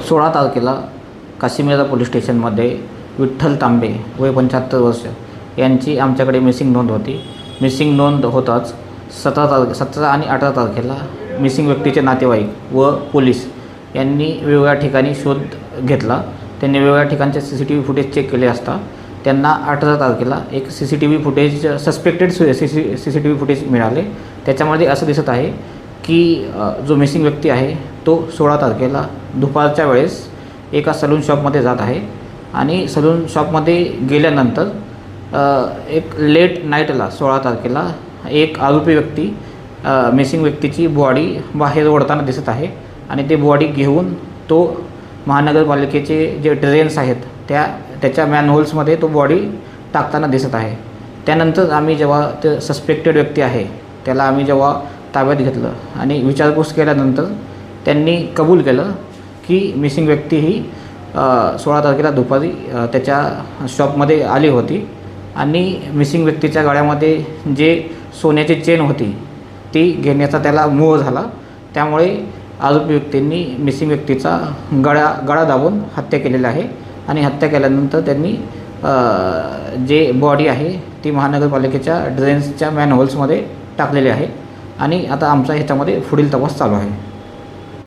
16 तारखेला काशीमिरा पोलीस स्टेशनमध्ये विठ्ठल तांबे वय 75 वर्ष यांची आमच्याकडे मिसिंग नोंद होती. मिसिंग नोंद होताच 17 आणि 18 तारखेला मिसिंग व्यक्तीचे नातेवाईक व पोलीस यांनी वेगवेगळ्या ठिकाणी शोध घेतला. त्यांनी वेगवेगळ्या ठिकाणचे CCTV फुटेज चेक केले असता त्यांना 18 तारखेला एक CCTV footage suspected CCTV footage मिळाले. त्याच्यामध्ये असं दिसत आहे की जो मिसिंग व्यक्ती आहे तो 16 तारखेला दुपारच्या वेळेस एका सलून शॉपमध्ये जात आहे आणि सलून शॉपमध्ये गेल्यानंतर एक लेट नाईटला 16 तारखेला एक आरोपी व्यक्ती मिसिंग व्यक्तीची बॉडी बाहेर ओढताना दिसत आहे आणि ते बॉडी घेऊन तो महानगरपालिकेचे जे ड्रेन्स आहेत त्याच्या मॅनहोल्समध्ये तो बॉडी टाकताना दिसत आहे. त्यानंतर आम्ही जेव्हा ते सस्पेक्टेड व्यक्ती आहे त्याला आम्ही जेव्हा ताब्यात घेतलं आणि विचारपूस केल्यानंतर त्यांनी कबूल केलं की मिसिंग व्यक्ती ही 16 तारखेला दुपारी त्याच्या शॉपमध्ये आली होती आणि मिसिंग व्यक्तीच्या गळ्यामध्ये जे सोन्याची चेन होती ती घेण्याचा त्याला मोह झाला. त्यामुळे आरोपी व्यक्तींनी मिसिंग व्यक्तीचा गळा दाबून हत्या केलेली आहे आणि हत्या केल्यानंतर त्यांनी जे बॉडी आहे ती महानगरपालिकेच्या ड्रेन्सच्या मॅनहोल्समध्ये टाकलेली आहे आणि आता आमचा ह्याच्यामध्ये पुढील तपास चालू आहे.